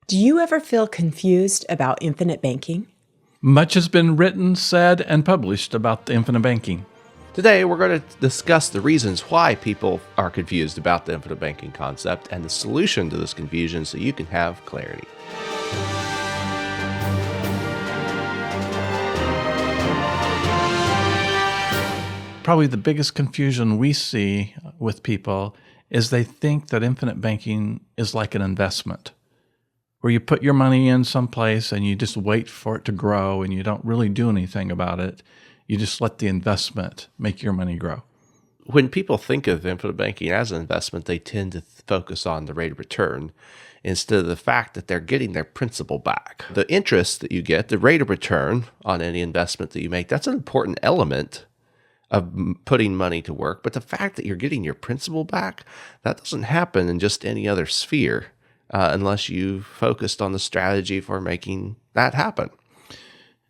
Do you ever feel confused about infinite banking? Much has been written, said, and published about the infinite banking. Today, we're going to discuss the reasons why people are confused about the infinite banking concept and the solution to this confusion so you can have clarity. Probably the biggest confusion we see with people is they think that infinite banking is like an investment, where you put your money in someplace and you just wait for it to grow and you don't really do anything about it. You just let the investment make your money grow. When people think of infinite banking as an investment, they tend to focus on the rate of return instead of the fact that they're getting their principal back. The interest that you get, the rate of return on any investment that you make, that's an important element of putting money to work. But the fact that you're getting your principal back, that doesn't happen in just any other sphere unless you focused on the strategy for making that happen.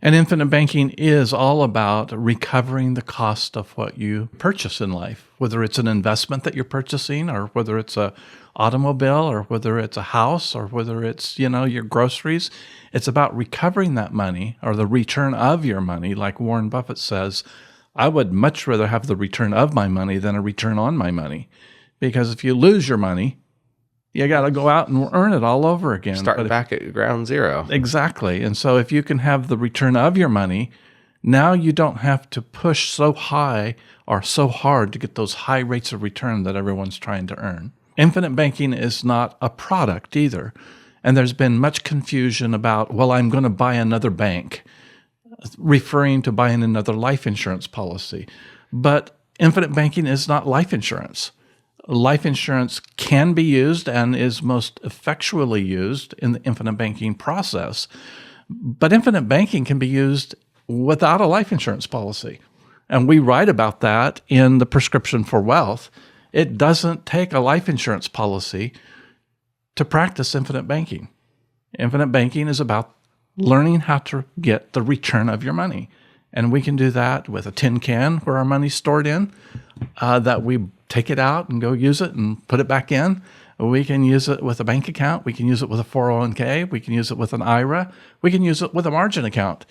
And infinite banking is all about recovering the cost of what you purchase in life, whether it's an investment that you're purchasing or whether it's an automobile or whether it's a house or whether it's, your groceries. It's about recovering that money or the return of your money. Like Warren Buffett says, I would much rather have the return of my money than a return on my money. Because if you lose your money, you got to go out and earn it all over again. Starting back at ground zero. Exactly. And so if you can have the return of your money, now you don't have to push so high or so hard to get those high rates of return that everyone's trying to earn. Infinite banking is not a product either. And there's been much confusion about, well, I'm going to buy another bank, referring to buying another life insurance policy. But infinite banking is not life insurance. Life insurance can be used and is most effectually used in the infinite banking process. But infinite banking can be used without a life insurance policy. And we write about that in the Prescription for Wealth. It doesn't take a life insurance policy to practice infinite banking. Infinite banking is about learning how to get the return of your money. And we can do that with a tin can where our money's stored in, that we take it out and go use it and put it back in. We can use it with a bank account. We can use it with a 401k. We can use it with an IRA. We can use it with a margin account.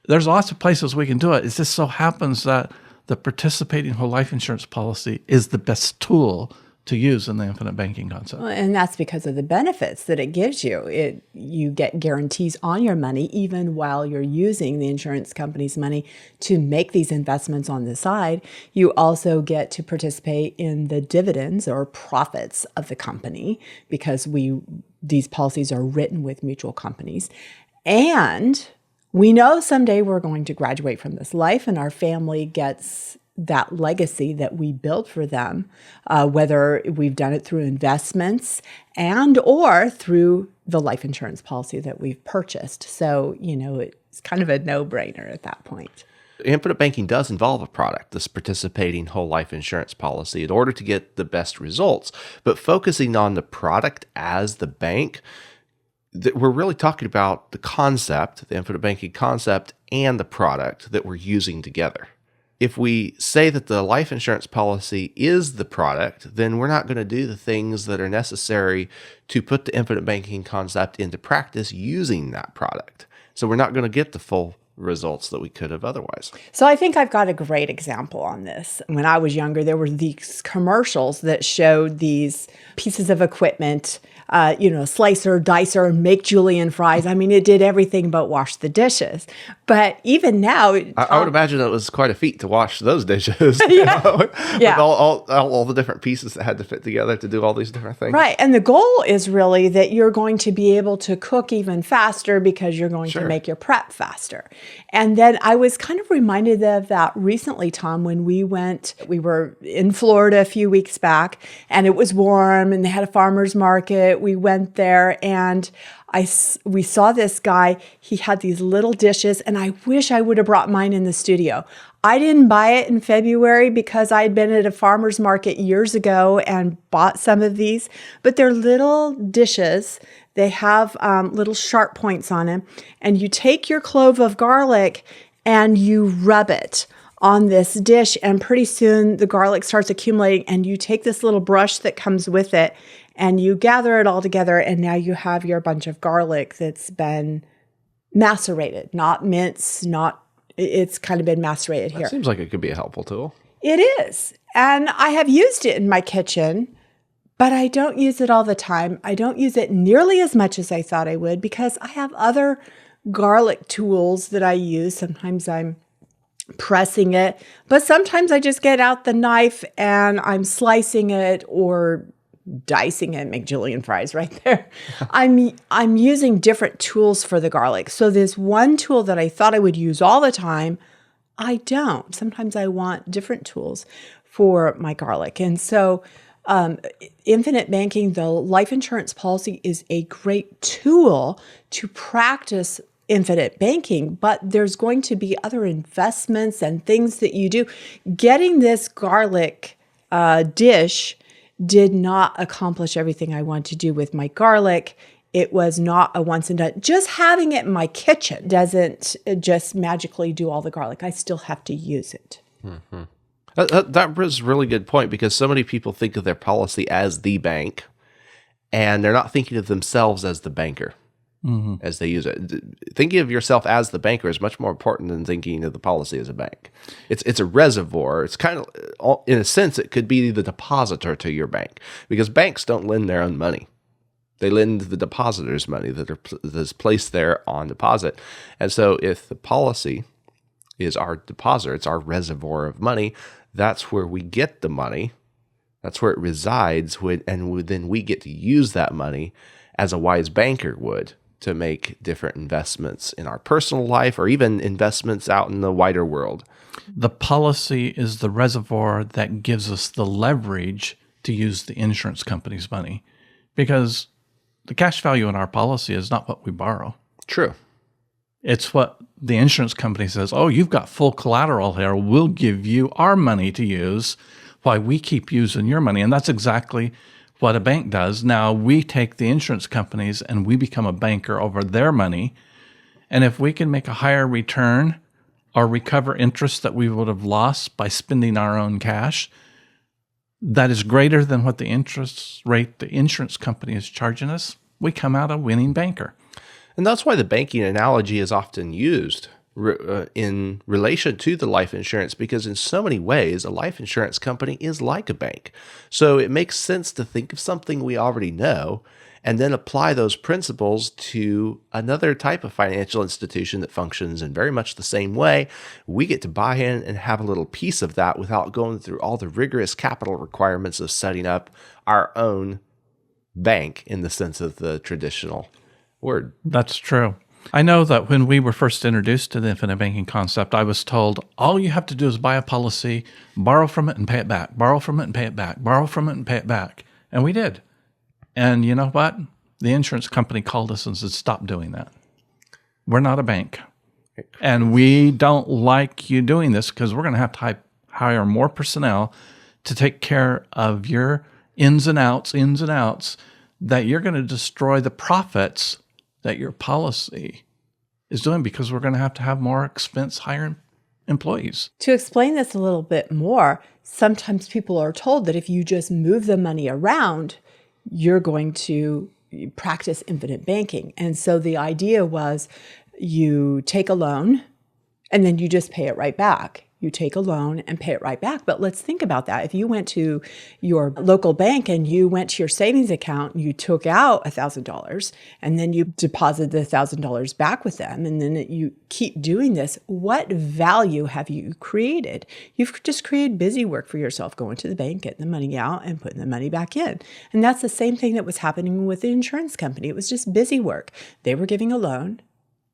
There's lots of places we can do it. It just so happens that the participating whole life insurance policy is the best tool to use in the infinite banking concept. Well, and that's because of the benefits that it gives you. You get guarantees on your money even while you're using the insurance company's money to make these investments on the side. You also get to participate in the dividends or profits of the company because these policies are written with mutual companies. And we know someday we're going to graduate from this life and our family gets that legacy that we built for them, whether we've done it through investments and or through the life insurance policy that we've purchased. So, it's kind of a no-brainer at that point. Infinite banking does involve a product, this participating whole life insurance policy, in order to get the best results. But focusing on the product as the bank, we're really talking about the concept, the infinite banking concept, and the product that we're using together. If we say that the life insurance policy is the product, then we're not going to do the things that are necessary to put the infinite banking concept into practice using that product. So we're not going to get the full results that we could have otherwise. So I think I've got a great example on this. When I was younger, there were these commercials that showed these pieces of equipment, slicer, dicer, make julienne fries. I mean, it did everything but wash the dishes. But even now... I would imagine it was quite a feat to wash those dishes. Yeah. With all the different pieces that had to fit together to do all these different things. Right. And the goal is really that you're going to be able to cook even faster because you're going to make your prep faster. And then I was kind of reminded of that recently, Tom, when we were in Florida a few weeks back and it was warm and they had a farmer's market. We went there and we saw this guy. He had these little dishes and I wish I would have brought mine in the studio. I didn't buy it in February because I had been at a farmer's market years ago and bought some of these, but they're little dishes. They have little sharp points on them. And you take your clove of garlic and you rub it on this dish. And pretty soon the garlic starts accumulating and you take this little brush that comes with it and you gather it all together, and now you have your bunch of garlic that's been macerated, not minced, it's kind of been macerated here. That seems like it could be a helpful tool. It is. And I have used it in my kitchen, but I don't use it all the time. I don't use it nearly as much as I thought I would because I have other garlic tools that I use. Sometimes I'm pressing it, but sometimes I just get out the knife and I'm slicing it or dicing it, make julienne fries right there. I'm using different tools for the garlic. So this one tool that I thought I would use all the time, I don't. Sometimes I want different tools for my garlic. And so infinite banking, the life insurance policy, is a great tool to practice infinite banking, but there's going to be other investments and things that you do. Getting this garlic dish did not accomplish everything I want to do with my garlic. It was not a once and done. Just having it in my kitchen doesn't just magically do all the garlic. I still have to use it. Mm-hmm. That was a really good point, because so many people think of their policy as the bank, and they're not thinking of themselves as the banker as they use it. Thinking of yourself as the banker is much more important than thinking of the policy as a bank. It's a reservoir. It's kind of, in a sense, it could be the depositor to your bank, because banks don't lend their own money. They lend the depositors money that's placed there on deposit. And so if the policy is our depositor, it's our reservoir of money, that's where we get the money. That's where it resides, and then we get to use that money as a wise banker would to make different investments in our personal life or even investments out in the wider world. The policy is the reservoir that gives us the leverage to use the insurance company's money, because the cash value in our policy is not what we borrow. True. It's what the insurance company says, oh, you've got full collateral here. We'll give you our money to use while we keep using your money. And that's exactly what a bank does. Now we take the insurance companies and we become a banker over their money. And if we can make a higher return or recover interest that we would have lost by spending our own cash, that is greater than what the interest rate the insurance company is charging us, we come out a winning banker. And that's why the banking analogy is often used in relation to the life insurance, because in so many ways, a life insurance company is like a bank. So it makes sense to think of something we already know and then apply those principles to another type of financial institution that functions in very much the same way. We get to buy in and have a little piece of that without going through all the rigorous capital requirements of setting up our own bank in the sense of the traditional word. That's true. I know that when we were first introduced to the infinite banking concept, I was told all you have to do is buy a policy, borrow from it and pay it back, borrow from it and pay it back, borrow from it and pay it back. And we did. And you know what? The insurance company called us and said, stop doing that. We're not a bank. And we don't like you doing this because we're going to have to hire more personnel to take care of your ins and outs, that you're going to destroy the profits that your policy is doing, because we're going to have more expense hiring employees. To explain this a little bit more, sometimes people are told that if you just move the money around, you're going to practice infinite banking. And so the idea was you take a loan and then you just pay it right back. You take a loan and pay it right back. But let's think about that. If you went to your local bank and you went to your savings account and you took out $1,000 and then you deposited the $1,000 back with them, and then you keep doing this, what value have you created? You've just created busy work for yourself, going to the bank, getting the money out and putting the money back in. And that's the same thing that was happening with the insurance company. It was just busy work. They were giving a loan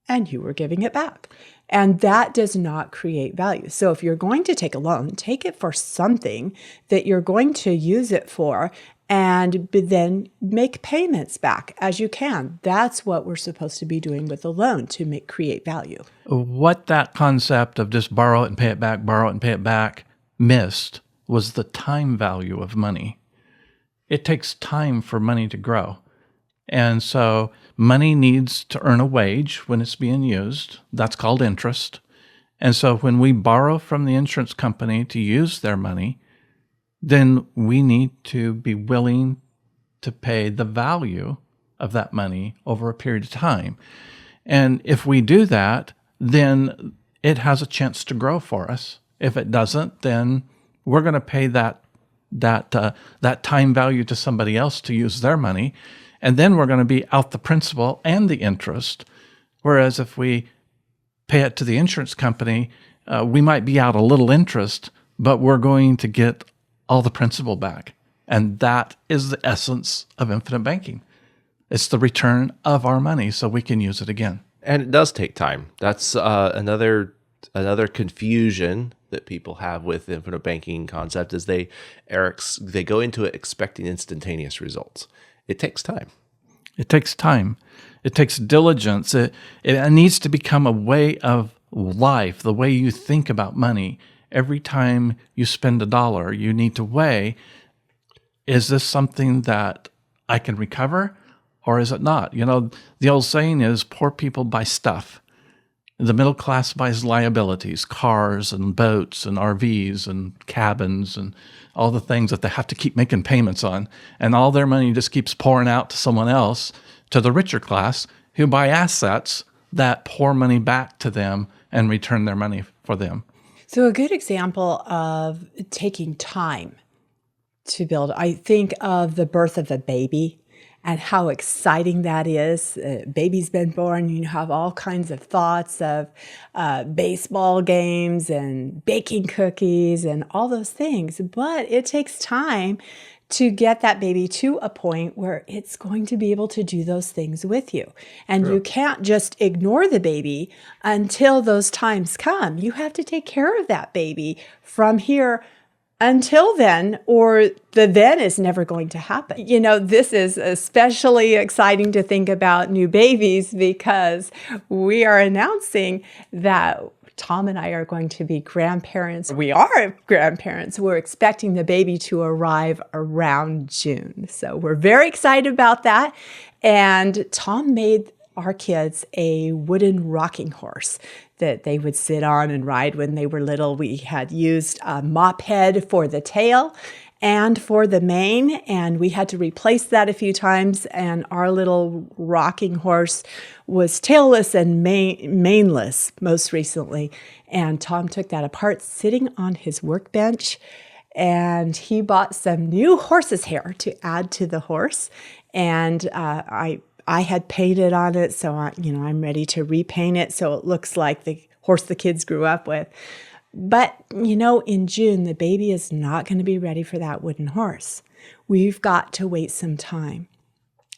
and you were giving it back. And that does not create value. So if you're going to take a loan, take it for something that you're going to use it for, and then make payments back as you can. That's what we're supposed to be doing with a loan, to create value. What that concept of just borrow it and pay it back missed was the time value of money. It takes time for money to grow. And so money needs to earn a wage when it's being used. That's called interest. And so when we borrow from the insurance company to use their money, then we need to be willing to pay the value of that money over a period of time. And if we do that, then it has a chance to grow for us. If it doesn't, then we're going to pay that time value to somebody else to use their money, and then we're going to be out the principal and the interest. Whereas if we pay it to the insurance company, we might be out a little interest, but we're going to get all the principal back. And that is the essence of infinite banking. It's the return of our money so we can use it again. And it does take time. That's another confusion that people have with the infinite banking concept is they go into it expecting instantaneous results. It takes time. It takes time. It takes diligence. It needs to become a way of life, the way you think about money. Every time you spend $1, you need to weigh, is this something that I can recover or is it not? The old saying is poor people buy stuff. The middle class buys liabilities, cars and boats and RVs and cabins and all the things that they have to keep making payments on. And all their money just keeps pouring out to someone else, to the richer class, who buy assets that pour money back to them and return their money for them. So a good example of taking time to build, I think of the birth of a baby and how exciting that is. Baby's been born, you have all kinds of thoughts of baseball games and baking cookies and all those things. But it takes time to get that baby to a point where it's going to be able to do those things with you. And you can't just ignore the baby until those times come. You have to take care of that baby from here until then, or the then is never going to happen. This is especially exciting to think about new babies because we are announcing that Tom and I are going to be grandparents. We are grandparents. We're expecting the baby to arrive around June. So we're very excited about that. And Tom made our kids a wooden rocking horse that they would sit on and ride when they were little. We had used a mop head for the tail and for the mane, and we had to replace that a few times, and our little rocking horse was tailless and maneless most recently. And Tom took that apart sitting on his workbench, and he bought some new horse's hair to add to the horse, and I had painted on it, so I'm ready to repaint it so it looks like the horse the kids grew up with. But, in June, the baby is not going to be ready for that wooden horse. We've got to wait some time.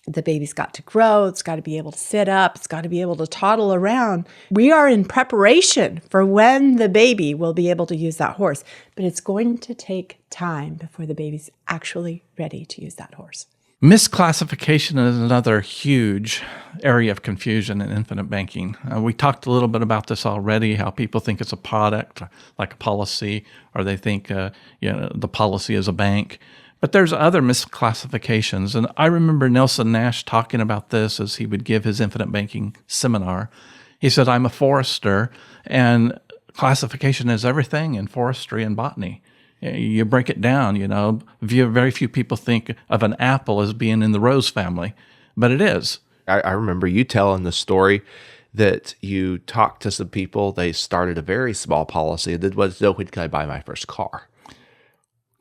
The baby's got to grow. It's got to be able to sit up. It's got to be able to toddle around. We are in preparation for when the baby will be able to use that horse. But it's going to take time before the baby's actually ready to use that horse. Misclassification is another huge area of confusion in infinite banking. We talked a little bit about this already, how people think it's a product, like a policy, or they think the policy is a bank. But there's other misclassifications. And I remember Nelson Nash talking about this as he would give his infinite banking seminar. He said, I'm a forester, and classification is everything in forestry and botany. You break it down, very few people think of an apple as being in the rose family, but it is. I remember you telling the story that you talked to some people. They started a very small policy and was, when can I buy my first car?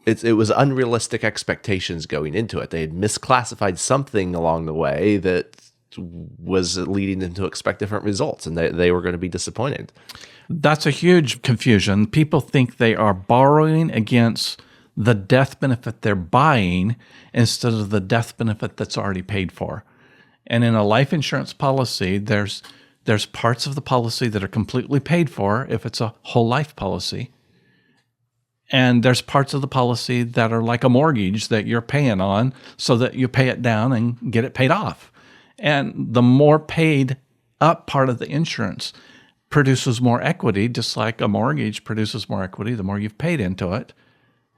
It was unrealistic expectations going into it. They had misclassified something along the way that was leading them to expect different results, and they were going to be disappointed. That's a huge confusion. People think they are borrowing against the death benefit they're buying instead of the death benefit that's already paid for. And in a life insurance policy, there's parts of the policy that are completely paid for if it's a whole life policy. And there's parts of the policy that are like a mortgage that you're paying on so that you pay it down and get it paid off. And the more paid up part of the insurance produces more equity, just like a mortgage produces more equity the more you've paid into it.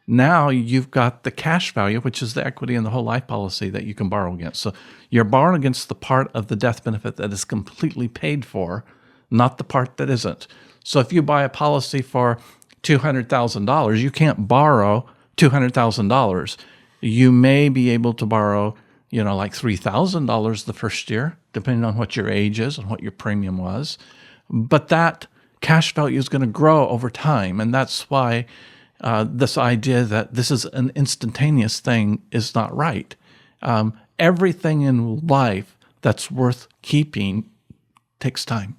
Now you've got the cash value, which is the equity in the whole life policy that you can borrow against. So you're borrowing against the part of the death benefit that is completely paid for, not the part that isn't. So if you buy a policy for $200,000, you can't borrow $200,000. You may be able to borrow like $3,000 the first year, depending on what your age is and what your premium was. But that cash value is going to grow over time. And that's why this idea that this is an instantaneous thing is not right. Everything in life that's worth keeping takes time.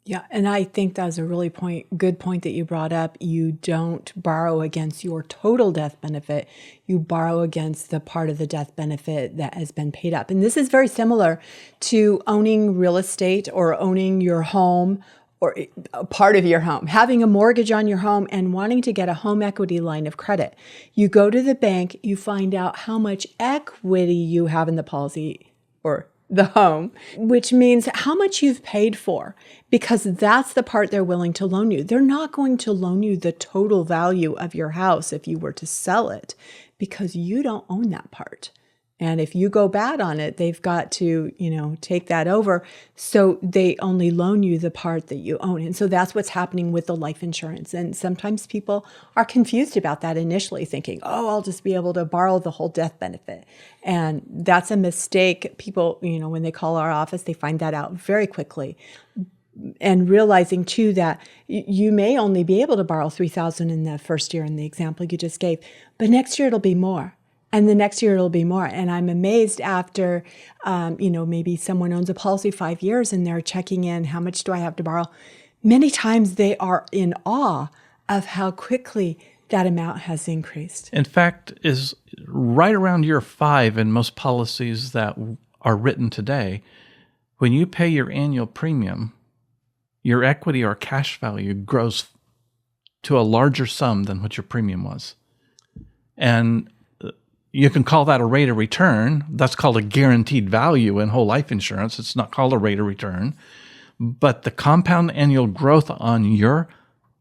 Yeah, and I think that's a really good point that you brought up. You don't borrow against your total death benefit. You borrow against the part of the death benefit that has been paid up. And this is very similar to owning real estate or owning your home or a part of your home, having a mortgage on your home and wanting to get a home equity line of credit. You go to the bank, you find out how much equity you have in the policy or the home, which means how much you've paid for, because that's the part they're willing to loan you. They're not going to loan you the total value of your house if you were to sell it, because you don't own that part. And if you go bad on it, they've got to, take that over. So they only loan you the part that you own. And so that's what's happening with the life insurance. And sometimes people are confused about that initially, thinking, oh, I'll just be able to borrow the whole death benefit. And that's a mistake. People, when they call our office, they find that out very quickly. And realizing too that you may only be able to borrow $3,000 in the first year in the example you just gave, but next year it'll be more. And the next year it'll be more. And I'm amazed after, maybe someone owns a policy 5 years and they're checking in, how much do I have to borrow? Many times they are in awe of how quickly that amount has increased. In fact, is right around year 5 in most policies that are written today, when you pay your annual premium, your equity or cash value grows to a larger sum than what your premium was. And you can call that a rate of return. That's called a guaranteed value in whole life insurance. It's not called a rate of return. But the compound annual growth on your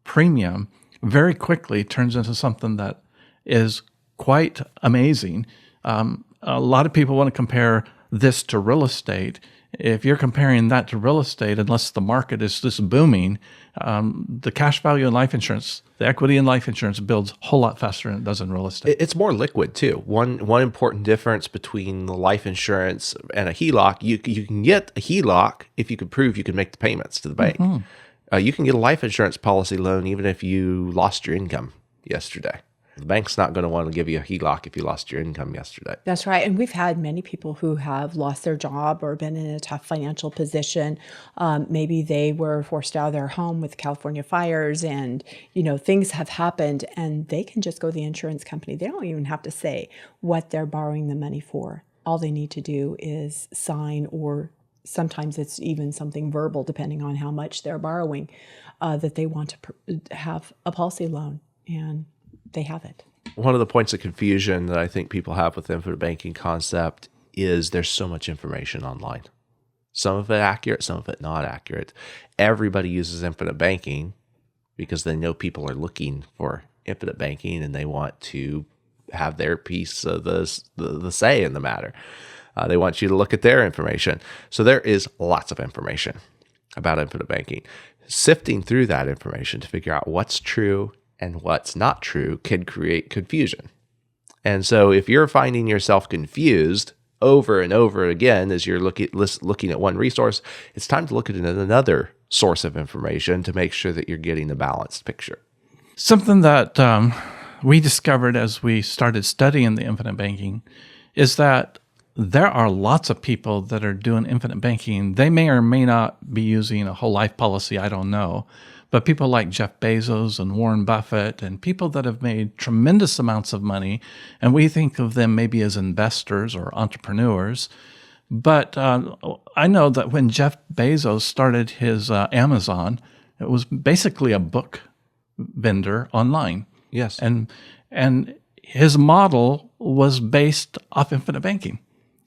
premium very quickly turns into something that is quite amazing. A lot of people want to compare this to real estate. If you're comparing that to real estate, unless the market is just booming, the cash value in life insurance, the equity in life insurance builds a whole lot faster than it does in real estate. It's more liquid too. One important difference between the life insurance and a HELOC, you can get a HELOC if you can prove you can make the payments to the bank. Mm-hmm. You can get a life insurance policy loan even if you lost your income yesterday. The bank's not going to want to give you a HELOC if you lost your income yesterday. That's right. And we've had many people who have lost their job or been in a tough financial position. Maybe they were forced out of their home with California fires and, things have happened and they can just go to the insurance company. They don't even have to say what they're borrowing the money for. All they need to do is sign, or sometimes it's even something verbal, depending on how much they're borrowing, that they want to have a policy loan. And they have it. One of the points of confusion that I think people have with the infinite banking concept is there's so much information online. Some of it accurate, some of it not accurate. Everybody uses infinite banking because they know people are looking for infinite banking and they want to have their piece of the say in the matter. They want you to look at their information. So there is lots of information about infinite banking. Sifting through that information to figure out what's true and what's not true can create confusion. And so if you're finding yourself confused over and over again as you're looking at one resource, it's time to look at another source of information to make sure that you're getting a balanced picture. Something that we discovered as we started studying the infinite banking is that there are lots of people that are doing infinite banking. They may or may not be using a whole life policy, I don't know. But people like Jeff Bezos and Warren Buffett and people that have made tremendous amounts of money, and we think of them maybe as investors or entrepreneurs. But I know that when Jeff Bezos started his Amazon, it was basically a book vendor online. Yes. And his model was based off infinite banking.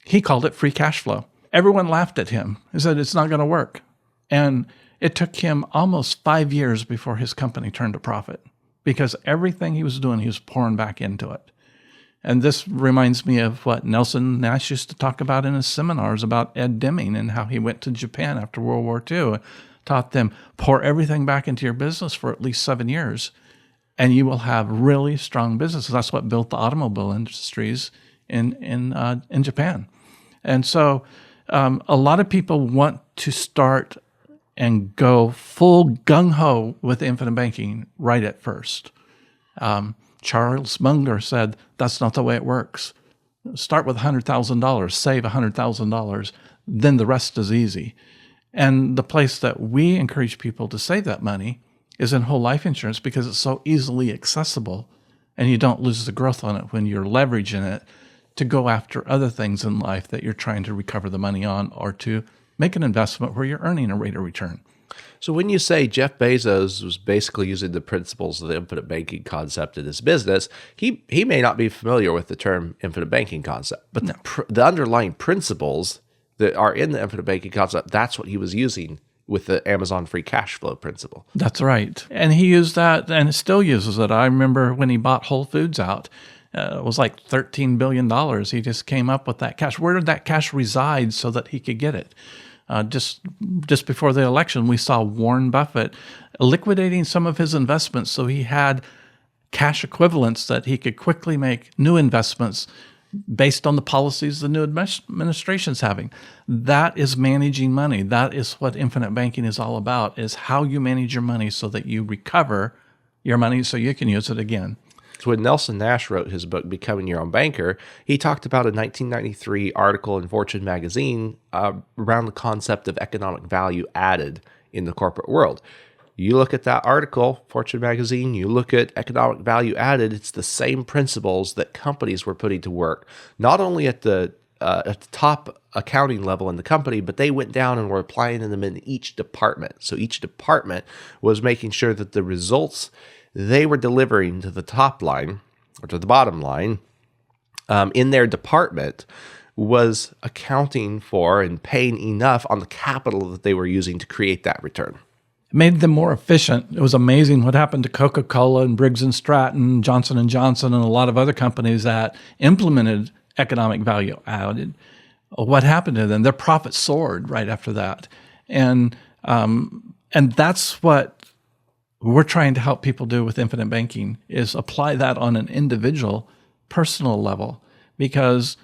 He called it free cash flow. Everyone laughed at him. He said, it's not going to work. And it took him almost 5 years before his company turned a profit because everything he was doing, he was pouring back into it. And this reminds me of what Nelson Nash used to talk about in his seminars about Ed Deming and how he went to Japan after World War II, taught them, pour everything back into your business for at least 7 years, and you will have really strong businesses. That's what built the automobile industries in Japan. And so a lot of people want to start and go full gung-ho with infinite banking right at first. Charles Munger said, that's not the way it works. Start with $100,000, save $100,000, then the rest is easy. And the place that we encourage people to save that money is in whole life insurance because it's so easily accessible and you don't lose the growth on it when you're leveraging it to go after other things in life that you're trying to recover the money on or to make an investment where you're earning a rate of return. So when you say Jeff Bezos was basically using the principles of the infinite banking concept in his business, he may not be familiar with the term infinite banking concept, but the underlying principles that are in the infinite banking concept, that's what he was using with the Amazon free cash flow principle. That's right. And he used that and still uses it. I remember when he bought Whole Foods out, it was like $13 billion. He just came up with that cash. Where did that cash reside so that he could get it? Just before the election, we saw Warren Buffett liquidating some of his investments so he had cash equivalents that he could quickly make new investments based on the policies the new administration's having. That is managing money. That is what infinite banking is all about, is how you manage your money so that you recover your money so you can use it again. So when Nelson Nash wrote his book, Becoming Your Own Banker, he talked about a 1993 article in Fortune magazine around the concept of economic value added in the corporate world. You look at that article, Fortune magazine, you look at economic value added, it's the same principles that companies were putting to work, not only at the top accounting level in the company, but they went down and were applying them in each department. So each department was making sure that the results they were delivering to the top line or to the bottom line in their department was accounting for and paying enough on the capital that they were using to create that return. It made them more efficient. It was amazing what happened to Coca-Cola and Briggs & Stratton, Johnson & Johnson, and a lot of other companies that implemented economic value added. What happened to them? Their profits soared right after that. And that's what we're trying to help people do with infinite banking, is apply that on an individual, personal level, because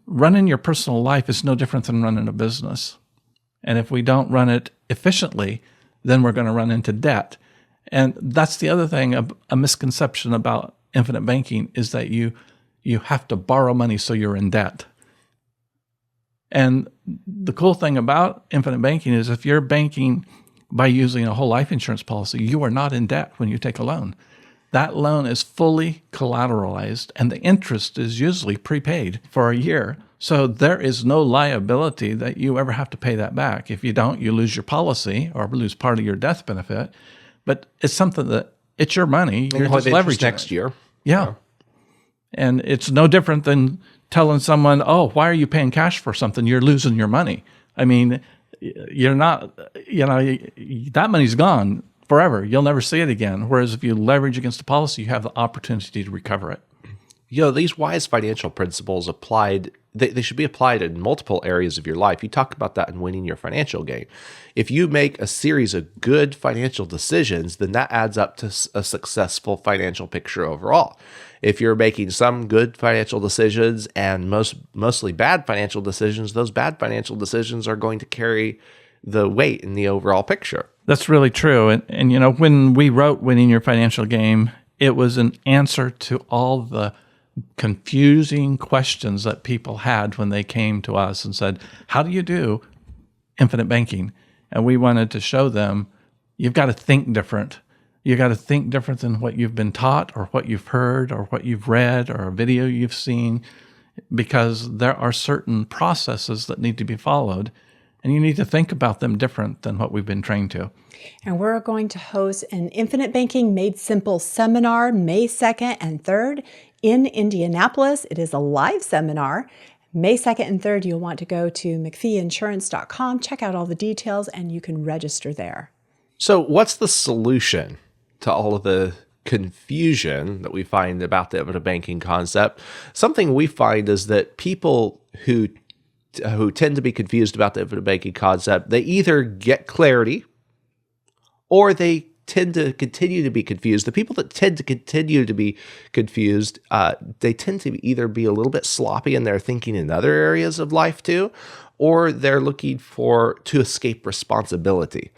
running your personal life is no different than running a business. And if we don't run it efficiently, then we're going to run into debt. And that's the other thing, a misconception about infinite banking is that you have to borrow money so you're in debt. And the cool thing about infinite banking is if you're banking by using a whole life insurance policy, you are not in debt when you take a loan. That loan is fully collateralized and the interest is usually prepaid for a year. So there is no liability that you ever have to pay that back. If you don't, you lose your policy or lose part of your death benefit. But it's something that it's your money. You're just leveraging next year. Yeah. And it's no different than telling someone, oh, why are you paying cash for something? You're losing your money. I mean, you're not, that money's gone forever. You'll never see it again. Whereas if you leverage against a policy, you have the opportunity to recover it. These wise financial principles applied, they should be applied in multiple areas of your life. You talk about that in Winning Your Financial Game. If you make a series of good financial decisions, then that adds up to a successful financial picture overall. If you're making some good financial decisions and mostly bad financial decisions, those bad financial decisions are going to carry the weight in the overall picture. That's really true. And when we wrote Winning Your Financial Game, it was an answer to all the confusing questions that people had when they came to us and said, how do you do infinite banking? And we wanted to show them, you've got to think different. You got to think different than what you've been taught or what you've heard or what you've read or a video you've seen, because there are certain processes that need to be followed, and you need to think about them different than what we've been trained to. And we're going to host an Infinite Banking Made Simple seminar May 2nd and 3rd in Indianapolis. It is a live seminar. May 2nd and 3rd, you'll want to go to mcpheeinsurance.com, check out all the details, and you can register there. So what's the solution to all of the confusion that we find about the infinite banking concept? Something we find is that people who tend to be confused about the infinite banking concept, they either get clarity or they tend to continue to be confused. The people that tend to continue to be confused, they tend to either be a little bit sloppy in their thinking in other areas of life too, or they're looking to escape responsibility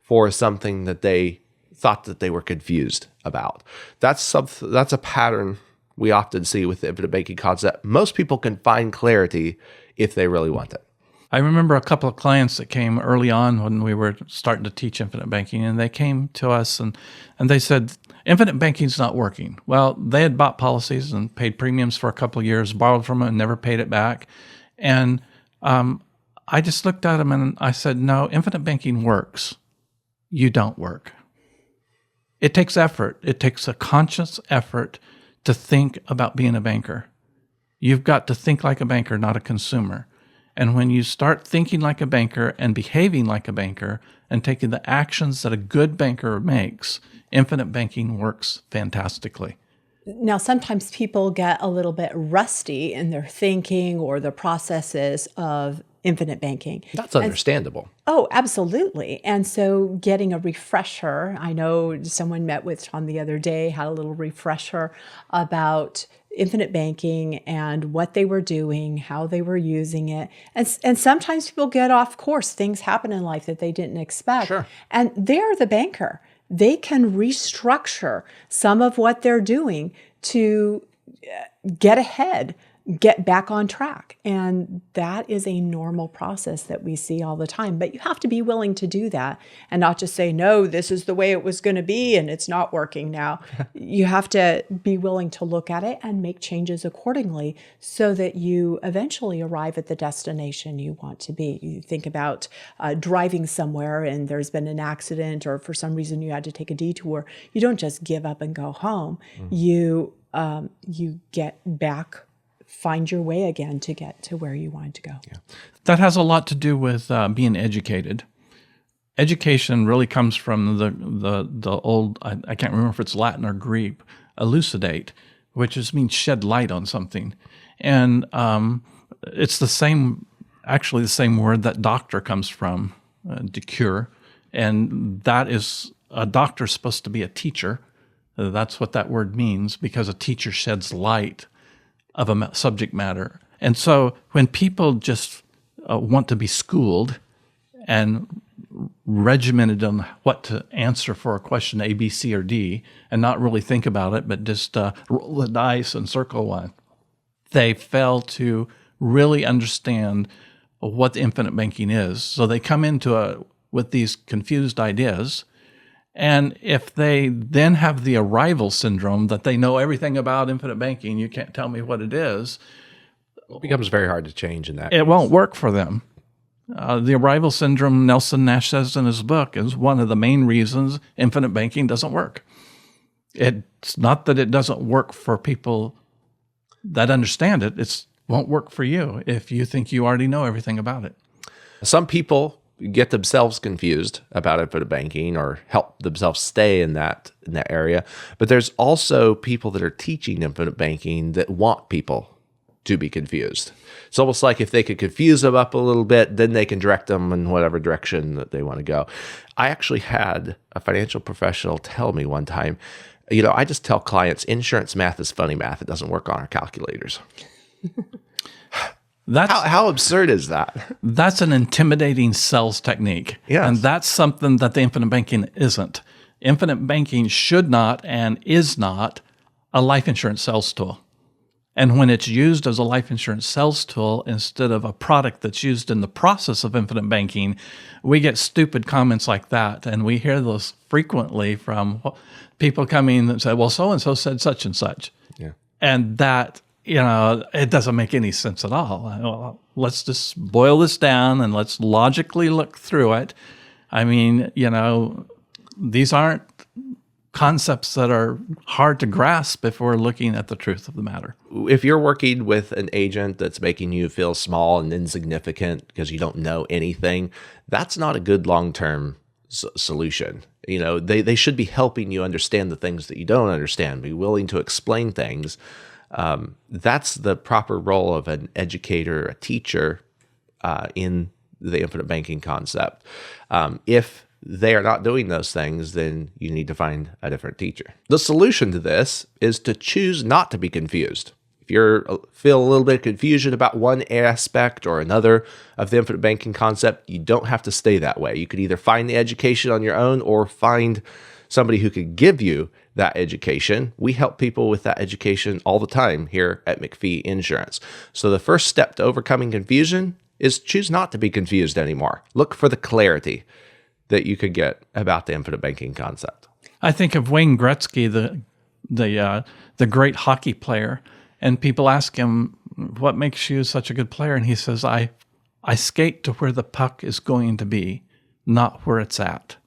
for something that they thought that they were confused about. That's a pattern we often see with the infinite banking concept. Most people can find clarity if they really want it. I remember a couple of clients that came early on when we were starting to teach infinite banking, and they came to us and they said, infinite banking's not working. Well, they had bought policies and paid premiums for a couple of years, borrowed from them and never paid it back. And I just looked at them and I said, no, infinite banking works. You don't work. It takes effort. It takes a conscious effort to think about being a banker. You've got to think like a banker, not a consumer. And when you start thinking like a banker and behaving like a banker and taking the actions that a good banker makes, infinite banking works fantastically. Now, sometimes people get a little bit rusty in their thinking or the processes of infinite banking. That's understandable. Oh, absolutely. And so getting a refresher, I know someone met with Tom the other day, had a little refresher about infinite banking and what they were doing, how they were using it. And sometimes people get off course. Things happen in life that they didn't expect. Sure. And they're the banker. They can restructure some of what they're doing to get ahead, get back on track. And that is a normal process that we see all the time. But you have to be willing to do that and not just say, no, this is the way it was going to be and it's not working now. You have to be willing to look at it and make changes accordingly so that you eventually arrive at the destination you want to be. You think about driving somewhere and there's been an accident or for some reason you had to take a detour. You don't just give up and go home. You get back, find your way again to get to where you wanted to go. Yeah. That has a lot to do with being educated. Education really comes from the old, I can't remember if it's Latin or Greek, elucidate, which means shed light on something. And it's actually the same word that doctor comes from, to cure. And that is, a doctor's supposed to be a teacher. That's what that word means, because a teacher sheds light of a subject matter. And so when people just want to be schooled and regimented on what to answer for a question A, B, C, or D, and not really think about it, but just roll the dice and circle one, they fail to really understand what the infinite banking is. So they come into with these confused ideas. And if they then have the arrival syndrome that they know everything about infinite banking, you can't tell me what it is. It becomes very hard to change in that. It won't work for them. The arrival syndrome, Nelson Nash says in his book, is one of the main reasons infinite banking doesn't work. It's not that it doesn't work for people that understand it. It won't work for you if you think you already know everything about it. Some people get themselves confused about infinite banking or help themselves stay in that area. But there's also people that are teaching infinite banking that want people to be confused. It's almost like if they could confuse them up a little bit, then they can direct them in whatever direction that they want to go. I actually had a financial professional tell me one time, I just tell clients, insurance math is funny math. It doesn't work on our calculators. How absurd is that? That's an intimidating sales technique. Yes. And that's something that the infinite banking isn't. Infinite banking should not and is not a life insurance sales tool. And when it's used as a life insurance sales tool instead of a product that's used in the process of infinite banking, we get stupid comments like that. And we hear those frequently from people coming and say, well, so-and-so said such and such. Yeah. And that, it doesn't make any sense at all. Well, let's just boil this down and let's logically look through it. I mean, these aren't concepts that are hard to grasp if we're looking at the truth of the matter. If you're working with an agent that's making you feel small and insignificant because you don't know anything, that's not a good long-term solution. They should be helping you understand the things that you don't understand, be willing to explain things. That's the proper role of an educator, a teacher in the infinite banking concept. If they are not doing those things, then you need to find a different teacher. The solution to this is to choose not to be confused. If you feel a little bit of confusion about one aspect or another of the infinite banking concept, you don't have to stay that way. You could either find the education on your own or find somebody who could give you that education. We help people with that education all the time here at McPhee Insurance. So the first step to overcoming confusion is choose not to be confused anymore. Look for the clarity that you could get about the infinite banking concept. I think of Wayne Gretzky, the great hockey player, and people ask him, what makes you such a good player? And he says, I skate to where the puck is going to be, not where it's at.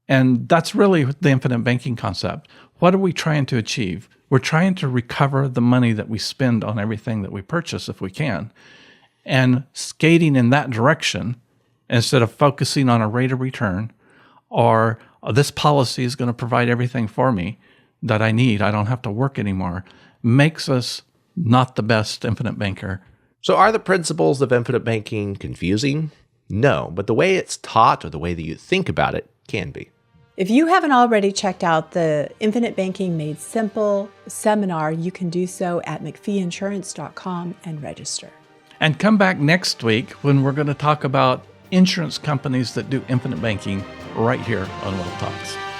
And that's really the infinite banking concept. What are we trying to achieve? We're trying to recover the money that we spend on everything that we purchase if we can. And skating in that direction, instead of focusing on a rate of return or this policy is going to provide everything for me that I need, I don't have to work anymore, makes us not the best infinite banker. So are the principles of infinite banking confusing? No, but the way it's taught or the way that you think about it can be. If you haven't already checked out the Infinite Banking Made Simple seminar, you can do so at mcpheeinsurance.com and register. And come back next week when we're going to talk about insurance companies that do infinite banking right here on Wealth Talks.